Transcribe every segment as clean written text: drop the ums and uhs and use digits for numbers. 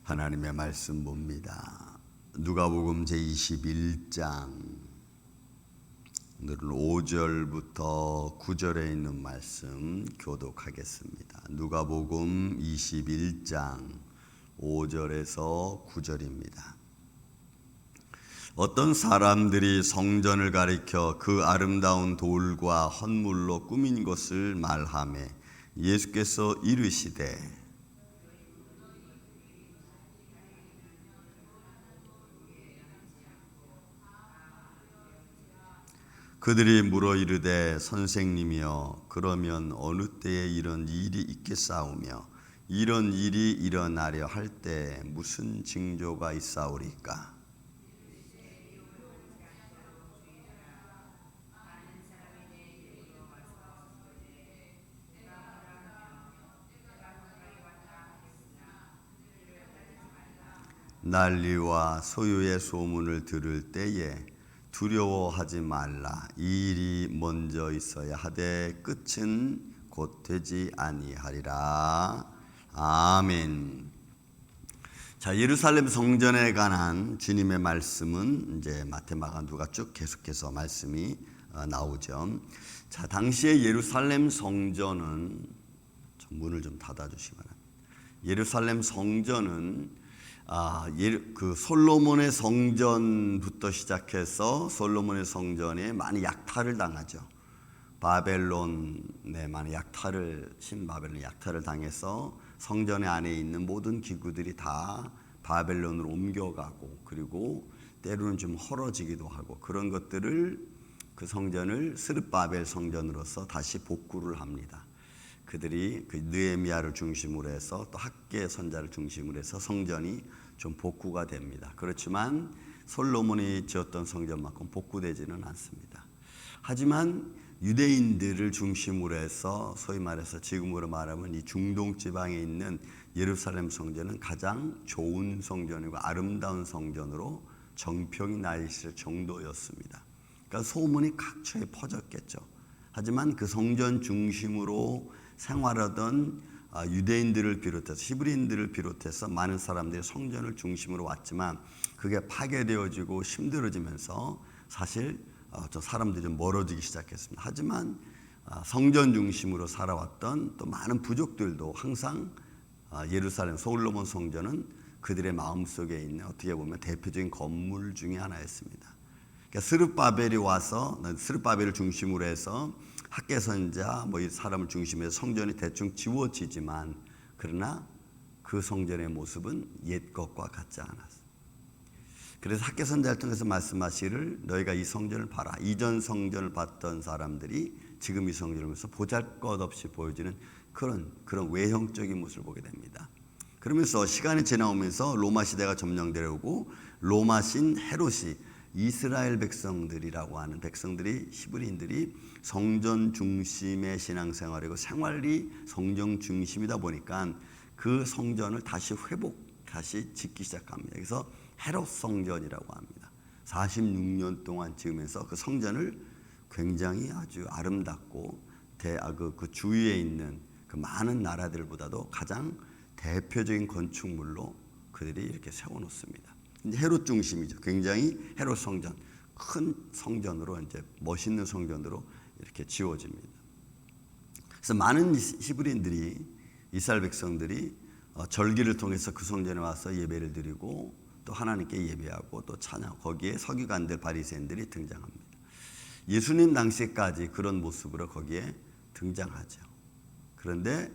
하나님의 말씀 봅니다. 누가복음 제21장 오늘은 5절부터 9절에 있는 말씀 교독하겠습니다. 누가복음 21장 5절에서 9절입니다. 어떤 사람들이 성전을 가리켜 그 아름다운 돌과 헌물로 꾸민 것을 말하며 예수께서 이르시되 그들이 물어 이르되 선생님이여 그러면 어느 때에 이런 일이 있겠사오며 이런 일이 일어나려 할 때 무슨 징조가 있사오리까? 난리와 소유의 소문을 들을 때에 두려워하지 말라. 이 일이 먼저 있어야 하되 끝은 곧 되지 아니하리라. 아멘. 자, 예루살렘 성전에 관한 주님의 말씀은 이제 마태, 마가, 누가 쭉 계속해서 말씀이 나오죠. 자, 당시에 예루살렘 성전은 문을 좀 닫아주시기 바랍니다. 예루살렘 성전은 그 솔로몬의 성전부터 시작해서 솔로몬의 성전에 많이 약탈을 당하죠. 바벨론에 많이 신바벨론 약탈을 당해서 성전 안에 있는 모든 기구들이 다 바벨론으로 옮겨가고, 그리고 때로는 좀 헐어지기도 하고, 그런 것들을 그 성전을 스룹바벨 성전으로서 다시 복구를 합니다. 그들이 그 느헤미야를 중심으로 해서 또 학계 선자를 중심으로 해서 성전이 좀 복구가 됩니다. 그렇지만 솔로몬이 지었던 성전만큼 복구되지는 않습니다. 하지만 유대인들을 중심으로 해서 소위 말해서 지금으로 말하면 이 중동 지방에 있는 예루살렘 성전은 가장 좋은 성전이고 아름다운 성전으로 정평이 나 있을 정도였습니다. 그러니까 소문이 각처에 퍼졌겠죠. 하지만 그 성전 중심으로 생활하던 유대인들을 비롯해서 히브리인들을 비롯해서 많은 사람들이 성전을 중심으로 왔지만 그게 파괴되어지고 힘들어지면서 사실 저 사람들이 좀 멀어지기 시작했습니다. 하지만 성전 중심으로 살아왔던 또 많은 부족들도 항상 예루살렘 솔로몬 성전은 그들의 마음속에 있는 어떻게 보면 대표적인 건물 중에 하나였습니다. 그러니까 스룹바벨이 와서 스룹바벨을 중심으로 해서 학계 선자 이 사람을 중심으로 해서 성전이 대충 지워지지만 그러나 그 성전의 모습은 옛 것과 같지 않았어요. 그래서 학계 선자를 통해서 말씀하시기를 너희가 이 성전을 봐라. 이전 성전을 봤던 사람들이 지금 이 성전을 보면서 보잘것없이 보여지는 그런 외형적인 모습을 보게 됩니다. 그러면서 시간이 지나오면서 로마 시대가 점령되려고 로마신 헤롯이 이스라엘 백성들이라고 하는 백성들이 히브리인들이 성전 중심의 신앙생활이고 생활이 성전 중심이다 보니까 그 성전을 다시 짓기 시작합니다. 그래서 헤롯 성전이라고 합니다. 46년 동안 지으면서 그 성전을 굉장히 아주 아름답고 그 주위에 있는 그 많은 나라들보다도 가장 대표적인 건축물로 그들이 이렇게 세워놓습니다. 이제 헤롯 중심이죠. 굉장히 헤롯 성전, 큰 성전으로 이제 멋있는 성전으로 이렇게 지어집니다. 그래서 많은 히브리인들이 이스라엘 백성들이 절기를 통해서 그 성전에 와서 예배를 드리고 또 하나님께 예배하고 또 찬양, 거기에 서기관들 바리새인들이 등장합니다. 예수님 당시까지 그런 모습으로 거기에 등장하죠. 그런데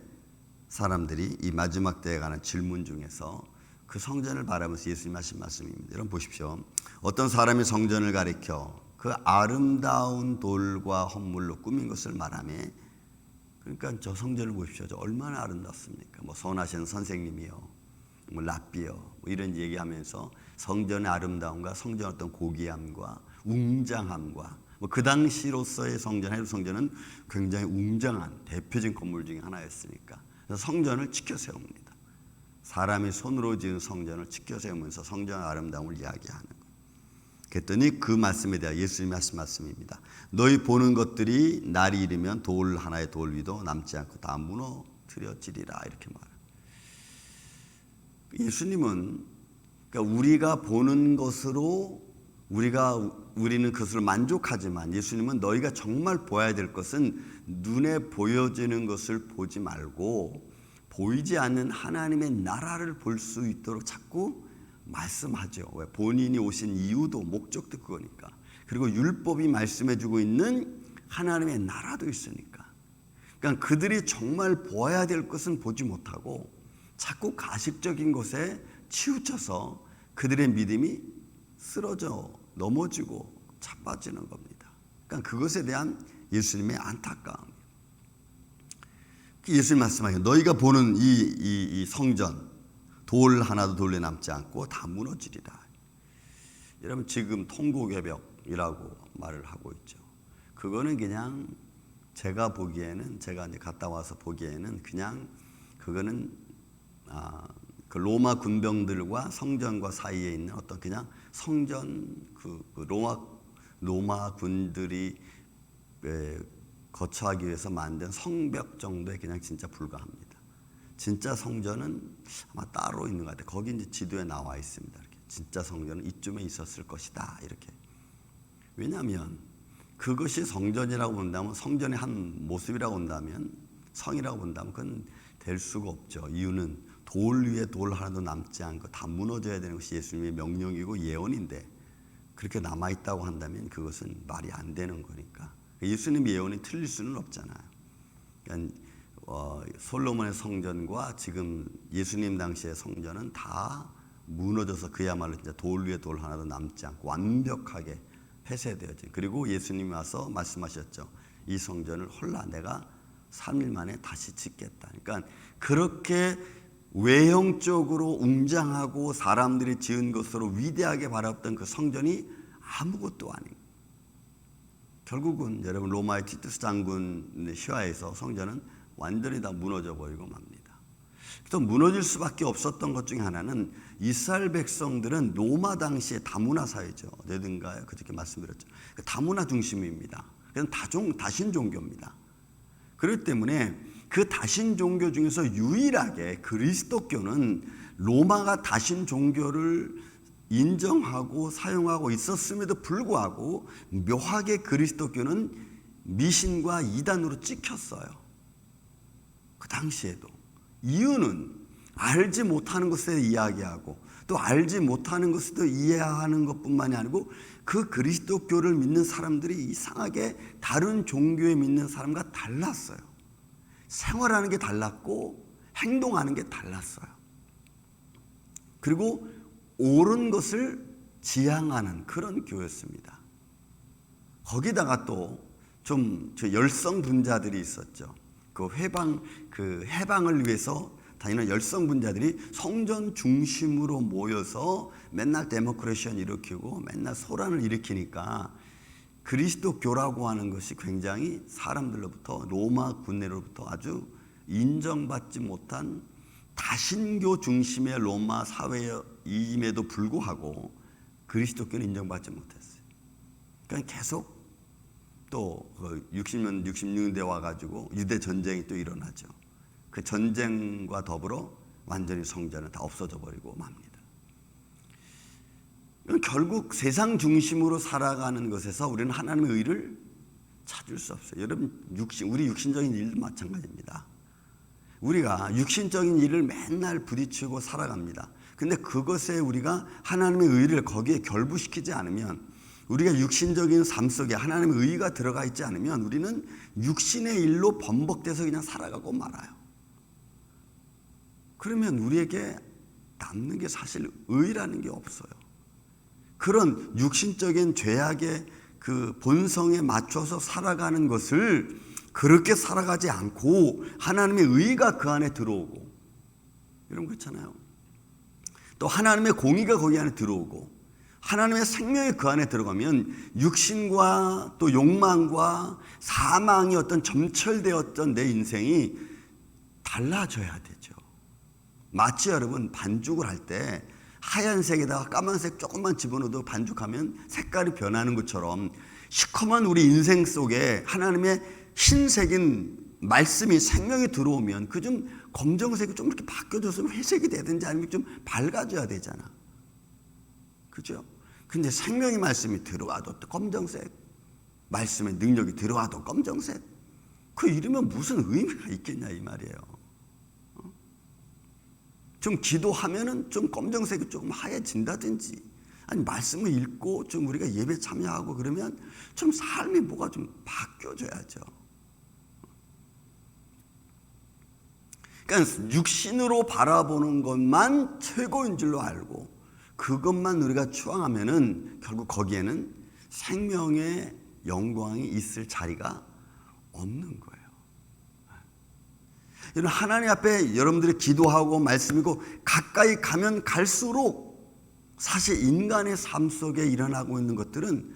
사람들이 이 마지막 때에 관한 질문 중에서 그 성전을 바라보면서 예수님 하신 말씀입니다. 여러분 보십시오. 어떤 사람이 성전을 가리켜 그 아름다운 돌과 헌물로 꾸민 것을 말하며, 그러니까 저 성전을 보십시오. 저 얼마나 아름답습니까? 선하신 선생님이요, 랍비요, 이런 얘기하면서 성전의 아름다움과 성전의 어떤 고귀함과 웅장함과 그 당시로서의 성전, 헤롯 성전은 굉장히 웅장한 대표적인 건물 중에 하나였으니까 그래서 성전을 지켜 세웁니다. 사람이 손으로 지은 성전을 지켜 세우면서 성전의 아름다움을 이야기하는 거예요. 그랬더니 그 말씀에 대해 예수님이 하신 말씀입니다. 너희 보는 것들이 날이 이르면 돌 하나의 돌 위도 남지 않고 다 무너뜨려지리라, 이렇게 말해요. 예수님은 그러니까 우리가 보는 것으로 우리는 그것을 만족하지만 예수님은 너희가 정말 보아야 될 것은 눈에 보여지는 것을 보지 말고 보이지 않는 하나님의 나라를 볼 수 있도록 자꾸 말씀하죠. 왜? 본인이 오신 이유도 목적도 그거니까. 그리고 율법이 말씀해주고 있는 하나님의 나라도 있으니까. 그러니까 그들이 정말 보아야 될 것은 보지 못하고 자꾸 가식적인 것에 치우쳐서 그들의 믿음이 쓰러져 넘어지고 자빠지는 겁니다. 그러니까 그것에 대한 예수님의 안타까움. 예수님 말씀하시죠. 너희가 보는 이 성전 돌 하나도 돌에 남지 않고 다 무너지리라. 여러분 지금 통곡외벽이라고 말을 하고 있죠. 그거는 그냥 제가 보기에는 제가 이제 갔다 와서 보기에는 그냥 그거는 그 로마 군병들과 성전과 사이에 있는 어떤 그냥 성전 로마 군들이 거처하기 위해서 만든 성벽 정도에 그냥 진짜 불과합니다. 진짜 성전은 아마 따로 있는 것 같아요. 거기 이제 지도에 나와 있습니다. 이렇게. 진짜 성전은 이쯤에 있었을 것이다. 이렇게. 왜냐하면 그것이 성전이라고 본다면 성전의 한 모습이라고 본다면 성이라고 본다면 그건 될 수가 없죠. 이유는 돌 위에 돌 하나도 남지 않고 다 무너져야 되는 것이 예수님의 명령이고 예언인데 그렇게 남아있다고 한다면 그것은 말이 안 되는 거니까. 예수님의 예언이 틀릴 수는 없잖아요. 그러니까 솔로몬의 성전과 지금 예수님 당시의 성전은 다 무너져서 그야말로 진짜 돌 위에 돌 하나도 남지 않고 완벽하게 폐쇄되어진. 그리고 예수님이 와서 말씀하셨죠. 이 성전을 홀라 내가 3일 만에 다시 짓겠다. 그러니까 그렇게 외형적으로 웅장하고 사람들이 지은 것으로 위대하게 바랐던 그 성전이 아무것도 아닌. 결국은 여러분 로마의 티투스 장군의 시하에서 성전은 완전히 다 무너져 버리고 맙니다. 또 무너질 수밖에 없었던 것 중에 하나는 이스라엘 백성들은 로마 당시의 다문화 사회죠. 어제든가요? 그저께 말씀드렸죠. 다문화 중심입니다. 그냥 다신 종교입니다. 그렇기 때문에 그 다신 종교 중에서 유일하게 그리스도교는 로마가 다신 종교를 인정하고 사용하고 있었음에도 불구하고 묘하게 그리스도교는 미신과 이단으로 찍혔어요. 그 당시에도. 이유는 알지 못하는 것에 이야기하고 또 알지 못하는 것을 이해하는 것뿐만이 아니고 그 그리스도교를 믿는 사람들이 이상하게 다른 종교에 믿는 사람과 달랐어요. 생활하는 게 달랐고 행동하는 게 달랐어요. 그리고 옳은 것을 지향하는 그런 교회였습니다. 거기다가 또 좀 열성 분자들이 있었죠. 그 해방을 위해서 다니는 열성 분자들이 성전 중심으로 모여서 맨날 데모크레이션 일으키고 맨날 소란을 일으키니까 그리스도교라고 하는 것이 굉장히 사람들로부터 로마 군대로부터 아주 인정받지 못한 다신교 중심의 로마 사회임에도 불구하고 그리스도교는 인정받지 못했어요. 그러니까 계속 또 60년, 66년대 와가지고 유대 전쟁이 또 일어나죠. 그 전쟁과 더불어 완전히 성전은 다 없어져 버리고 맙니다. 결국 세상 중심으로 살아가는 것에서 우리는 하나님의 의를 찾을 수 없어요. 여러분 우리 육신적인 일도 마찬가지입니다. 우리가 육신적인 일을 맨날 부딪히고 살아갑니다. 근데 그것에 우리가 하나님의 의를 거기에 결부시키지 않으면 우리가 육신적인 삶 속에 하나님의 의가 들어가 있지 않으면 우리는 육신의 일로 번복돼서 그냥 살아가고 말아요. 그러면 우리에게 남는 게 사실 의라는 게 없어요. 그런 육신적인 죄악의 그 본성에 맞춰서 살아가는 것을 그렇게 살아가지 않고 하나님의 의가 그 안에 들어오고 이런 거 있잖아요. 또 하나님의 공의가 거기 안에 들어오고 하나님의 생명이 그 안에 들어가면 육신과 또 욕망과 사망이 어떤 점철되었던 내 인생이 달라져야 되죠. 마치 여러분 반죽을 할 때 하얀색에다가 까만색 조금만 집어넣어도 반죽하면 색깔이 변하는 것처럼 시커먼 우리 인생 속에 하나님의 흰색인 말씀이 생명이 들어오면 그 좀 검정색이 좀 이렇게 바뀌어져서 회색이 되든지 아니면 좀 밝아져야 되잖아. 그죠? 근데 생명의 말씀이 들어와도 또 검정색, 말씀의 능력이 들어와도 검정색. 그 이러면 무슨 의미가 있겠냐 이 말이에요. 좀 기도하면은 좀 검정색이 조금 하얘진다든지, 아니 말씀을 읽고 좀 우리가 예배 참여하고 그러면 좀 삶이 뭐가 좀 바뀌어져야죠. 그러니까 육신으로 바라보는 것만 최고인 줄로 알고 그것만 우리가 추앙하면은 결국 거기에는 생명의 영광이 있을 자리가 없는 거예요. 여러분, 하나님 앞에 여러분들이 기도하고 말씀이고 가까이 가면 갈수록 사실 인간의 삶 속에 일어나고 있는 것들은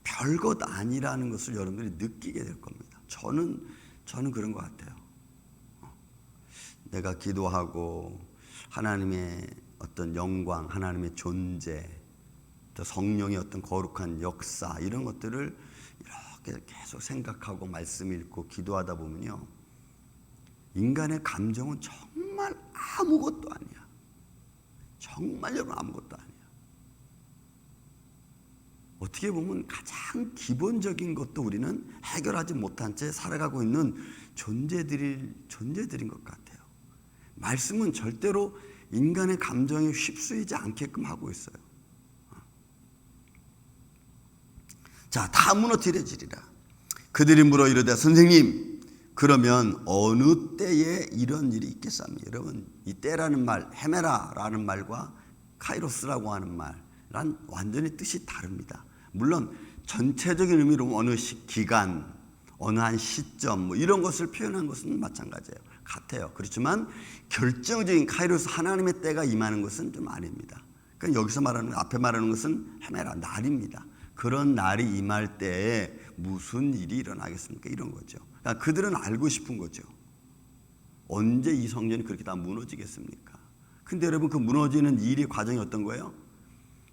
별것 아니라는 것을 여러분들이 느끼게 될 겁니다. 저는 그런 것 같아요. 내가 기도하고 하나님의 어떤 영광, 하나님의 존재, 또 성령의 어떤 거룩한 역사 이런 것들을 이렇게 계속 생각하고 말씀 읽고 기도하다 보면요, 인간의 감정은 정말 아무것도 아니야. 정말 여러분 아무것도 아니야. 어떻게 보면 가장 기본적인 것도 우리는 해결하지 못한 채 살아가고 있는 존재들인 것 같아요. 말씀은 절대로 인간의 감정에 휩쓸리지 않게끔 하고 있어요. 자, 다 무너뜨려지리라. 그들이 물어 이르되 선생님, 그러면 어느 때에 이런 일이 있겠습니까? 여러분, 이 때라는 말, 헤메라라는 말과 카이로스라고 하는 말은 완전히 뜻이 다릅니다. 물론 전체적인 의미로 어느 기간, 어느 한 시점 뭐 이런 것을 표현한 것은 마찬가지예요. 같아요. 그렇지만 결정적인 카이로스, 하나님의 때가 임하는 것은 좀 아닙니다. 그러니까 여기서 말하는, 앞에 말하는 것은 헤메라, 날입니다. 그런 날이 임할 때에 무슨 일이 일어나겠습니까? 이런 거죠. 그러니까 그들은 알고 싶은 거죠. 언제 이 성전이 그렇게 다 무너지겠습니까? 근데 여러분, 그 무너지는 일의 과정이 어떤 거예요?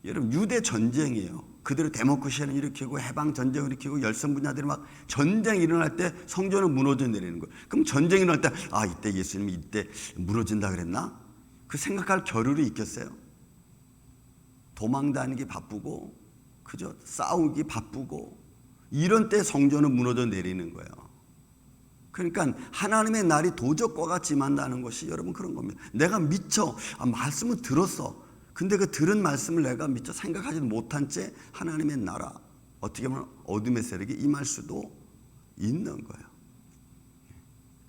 여러분, 유대 전쟁이에요. 그들을 데모크시아를 일으키고 해방 전쟁을 일으키고 열성 분야들이 막 전쟁이 일어날 때 성전은 무너져 내리는 거예요. 그럼 전쟁이 일어날 때 이때 예수님이 이때 무너진다 그랬나? 그 생각할 겨를이 있겠어요? 도망 다니기 바쁘고, 그죠? 싸우기 바쁘고, 이런 때 성전은 무너져 내리는 거예요. 그러니까 하나님의 날이 도적과 같이 임한다는 것이 여러분 그런 겁니다. 내가 미처 말씀을 들었어. 근데 그 들은 말씀을 내가 미처 생각하지 못한 채 하나님의 나라, 어떻게 보면 어둠의 세력이 임할 수도 있는 거예요.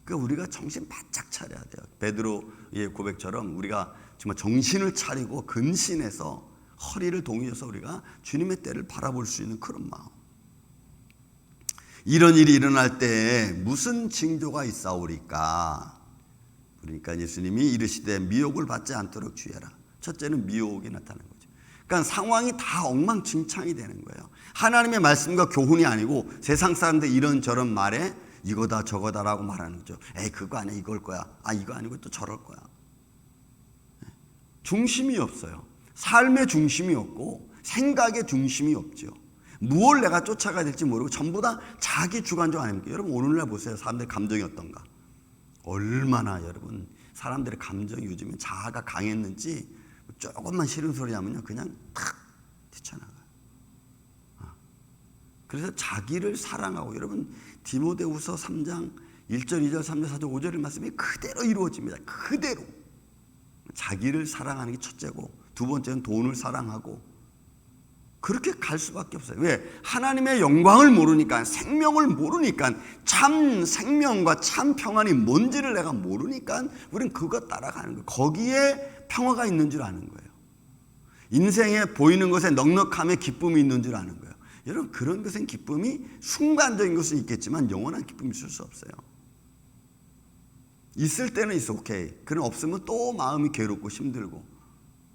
그러니까 우리가 정신 바짝 차려야 돼요. 베드로의 고백처럼 우리가 정말 정신을 차리고 근신해서 허리를 동여서 우리가 주님의 때를 바라볼 수 있는 그런 마음. 이런 일이 일어날 때에 무슨 징조가 있사오리까? 그러니까 예수님이 이르시되 미혹을 받지 않도록 주의하라. 첫째는 미혹이 나타나는 거죠. 그러니까 상황이 다 엉망진창이 되는 거예요. 하나님의 말씀과 교훈이 아니고 세상 사람들 이런저런 말에 이거다 저거다라고 말하는 거죠. 에이 그거 아니야, 이걸 거야. 이거 아니고 또 저럴 거야. 중심이 없어요. 삶의 중심이 없고 생각의 중심이 없죠. 무엇을 내가 쫓아가야 될지 모르고 전부 다 자기 주관적 아닙니까? 여러분 오늘날 보세요. 사람들의 감정이 어떤가? 얼마나 여러분 사람들의 감정이 요즘에 자아가 강했는지 조금만 싫은 소리 하면요 그냥 탁 뛰쳐나가요. 그래서 자기를 사랑하고, 여러분 디모데후서 3장 1절 2절 3절 4절 5절의 말씀이 그대로 이루어집니다. 그대로 자기를 사랑하는 게 첫째고, 두 번째는 돈을 사랑하고, 그렇게 갈 수밖에 없어요. 왜? 하나님의 영광을 모르니까, 생명을 모르니까, 참 생명과 참 평안이 뭔지를 내가 모르니까 우리는 그것 따라가는 거예요. 거기에 평화가 있는 줄 아는 거예요. 인생에 보이는 것에 넉넉함에 기쁨이 있는 줄 아는 거예요. 여러분 그런 것은 기쁨이 순간적인 것은 있겠지만 영원한 기쁨이 있을 수 없어요. 있을 때는 있어 오케이. 그럼 없으면 또 마음이 괴롭고 힘들고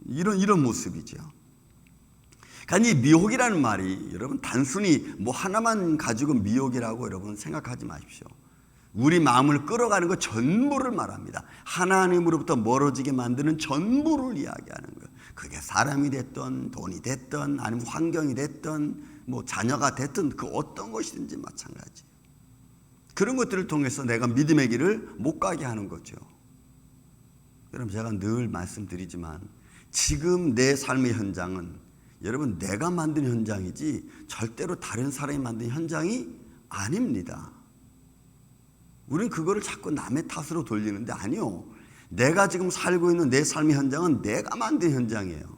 이런 모습이죠. 그러니까 이 미혹이라는 말이 여러분 단순히 뭐 하나만 가지고 미혹이라고 여러분 생각하지 마십시오. 우리 마음을 끌어가는 것 전부를 말합니다. 하나님으로부터 멀어지게 만드는 전부를 이야기하는 거예요. 그게 사람이 됐든 돈이 됐든 아니면 환경이 됐든 뭐 자녀가 됐든 그 어떤 것이든지 마찬가지. 그런 것들을 통해서 내가 믿음의 길을 못 가게 하는 거죠. 여러분 제가 늘 말씀드리지만 지금 내 삶의 현장은 여러분 내가 만든 현장이지 절대로 다른 사람이 만든 현장이 아닙니다. 우리는 그거를 자꾸 남의 탓으로 돌리는데 아니요. 내가 지금 살고 있는 내 삶의 현장은 내가 만든 현장이에요.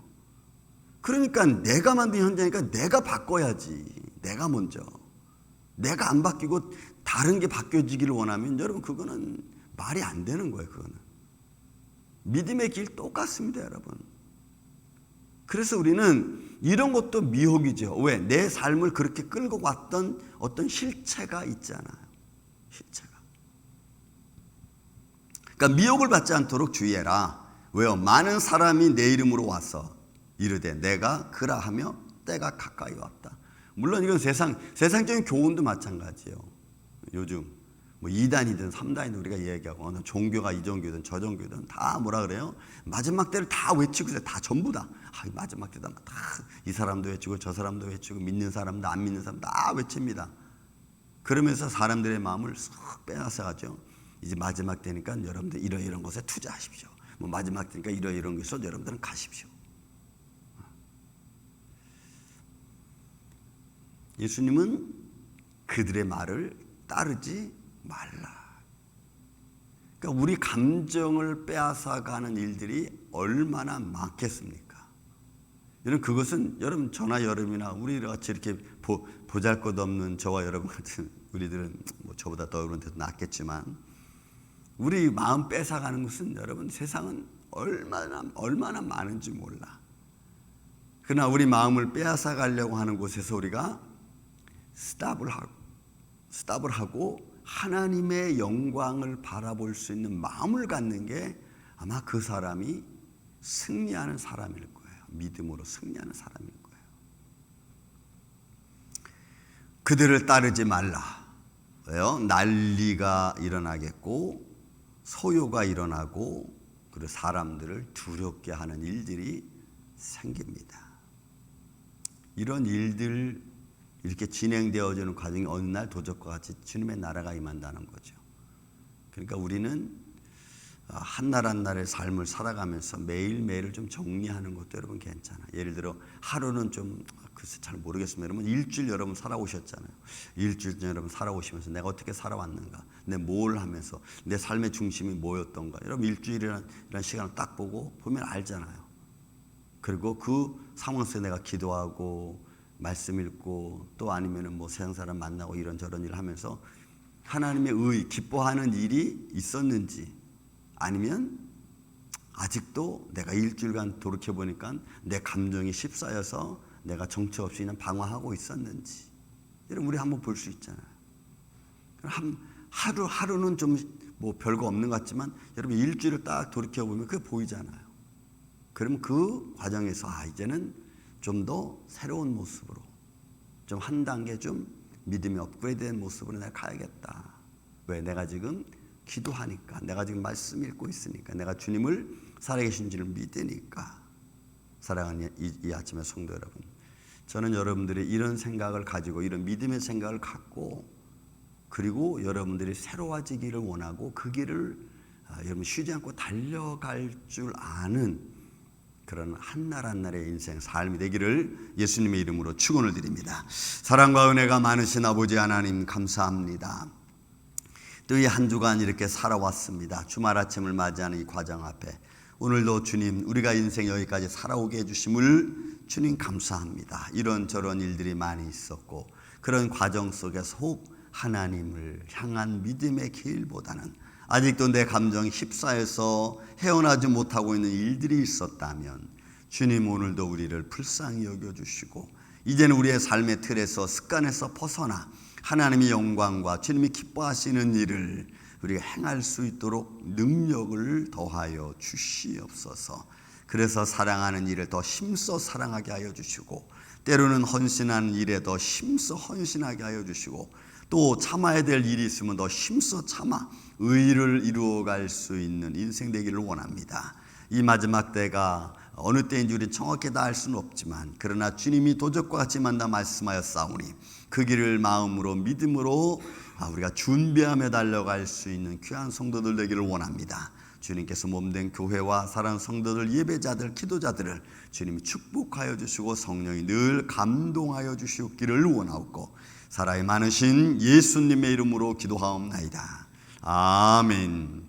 그러니까 내가 만든 현장이니까 내가 바꿔야지. 내가 먼저. 내가 안 바뀌고 다른 게 바뀌어지기를 원하면 여러분 그거는 말이 안 되는 거예요. 그거는. 믿음의 길 똑같습니다, 여러분. 그래서 우리는 이런 것도 미혹이죠. 왜? 내 삶을 그렇게 끌고 왔던 어떤 실체가 있잖아요. 실체가. 그러니까 미혹을 받지 않도록 주의해라. 왜요? 많은 사람이 내 이름으로 와서 이르되 내가 그라하며 때가 가까이 왔다. 물론 이건 세상적인 교훈도 마찬가지예요. 요즘 뭐 2단이든 3단이든 우리가 얘기하고 어느 종교가 이 종교든 저 종교든 다 뭐라 그래요? 마지막 때를 다 외치고 있어요. 다 전부 다. 마지막 때다. 다 이 사람도 외치고 저 사람도 외치고 믿는 사람도 안 믿는 사람 다 외칩니다. 그러면서 사람들의 마음을 쏙 빼앗아가죠. 이제 마지막 때니까 여러분들 이런 것에 투자하십시오. 뭐 마지막 때니까 이런 것에 여러분들은 가십시오. 예수님은 그들의 말을 따르지 말라. 그러니까 우리 감정을 빼앗아가는 일들이 얼마나 많겠습니까? 여러분 그것은 여러분 저나 여러분이나 우리 같이 이렇게 보잘것없는 저와 여러분 같은 우리들은 뭐 저보다 더 그런 데도 낫겠지만 우리 마음 뺏어가는 것은 여러분 세상은 얼마나 많은지 몰라. 그러나 우리 마음을 빼앗아가려고 하는 곳에서 우리가 스탑을 하고 하나님의 영광을 바라볼 수 있는 마음을 갖는 게 아마 그 사람이 승리하는 사람일 거예요. 믿음으로 승리하는 사람일 거예요. 그들을 따르지 말라. 왜요? 난리가 일어나겠고 소요가 일어나고 그리고 사람들을 두렵게 하는 일들이 생깁니다. 이런 일들 이렇게 진행되어지는 과정이 어느 날 도적과 같이 주님의 나라가 임한다는 거죠. 그러니까 우리는 한 날 한 날의 삶을 살아가면서 매일매일을 좀 정리하는 것도 여러분 괜찮아요. 예를 들어 하루는 좀 글쎄 잘 모르겠습니다. 여러분 일주일 여러분 살아오셨잖아요. 일주일 여러분 살아오시면서 내가 어떻게 살아왔는가, 내가 뭘 하면서 내 삶의 중심이 뭐였던가. 여러분 일주일이라는 시간을 딱 보면 알잖아요. 그리고 그 상황 속에 내가 기도하고 말씀 읽고 또 아니면은 뭐 세상 사람 만나고 이런저런 일을 하면서 하나님의 기뻐하는 일이 있었는지 아니면 아직도 내가 일주일간 돌이켜보니까 내 감정이 휩싸여서 내가 정처 없이 그냥 방황하고 있었는지 여러분 우리 한번 볼 수 있잖아요. 하루는 좀 뭐 별거 없는 것 같지만 여러분 일주일을 딱 돌이켜보면 그게 보이잖아요. 그러면 그 과정에서 이제는 좀 더 새로운 모습으로 좀 한 단계 좀 믿음이 업그레이드된 모습으로 내가 가야겠다. 왜? 내가 지금 기도하니까, 내가 지금 말씀 읽고 있으니까, 내가 주님을 살아계신 줄을 믿으니까. 사랑하는 이 아침의 성도 여러분, 저는 여러분들이 이런 생각을 가지고 이런 믿음의 생각을 갖고 그리고 여러분들이 새로워지기를 원하고 그 길을 여러분 쉬지 않고 달려갈 줄 아는 그런 한 날 한 날의 인생 삶이 되기를 예수님의 이름으로 축원을 드립니다. 사랑과 은혜가 많으신 아버지 하나님 감사합니다. 또 이 한 주간 이렇게 살아왔습니다. 주말 아침을 맞이하는 이 과정 앞에 오늘도 주님 우리가 인생 여기까지 살아오게 해주심을 주님 감사합니다. 이런저런 일들이 많이 있었고 그런 과정 속에서 혹 하나님을 향한 믿음의 길보다는 아직도 내 감정이 휩싸여서 헤어나지 못하고 있는 일들이 있었다면 주님 오늘도 우리를 불쌍히 여겨주시고 이제는 우리의 삶의 틀에서 습관에서 벗어나 하나님의 영광과 주님이 기뻐하시는 일을 우리가 행할 수 있도록 능력을 더하여 주시옵소서. 그래서 사랑하는 일을 더 힘써 사랑하게 하여 주시고 때로는 헌신하는 일에 더 힘써 헌신하게 하여 주시고 또 참아야 될 일이 있으면 더 힘써 참아 의를 이루어갈 수 있는 인생 되기를 원합니다. 이 마지막 때가 어느 때인지 우리 정확히 다 알 수는 없지만 그러나 주님이 도적과 같이 만나 말씀하였사오니 그 길을 마음으로 믿음으로 우리가 준비하며 달려갈 수 있는 귀한 성도들 되기를 원합니다. 주님께서 몸된 교회와 사랑하는 성도들, 예배자들, 기도자들을 주님이 축복하여 주시고 성령이 늘 감동하여 주시옵기를 원하옵고 사랑이 많으신 예수님의 이름으로 기도하옵나이다. 아멘.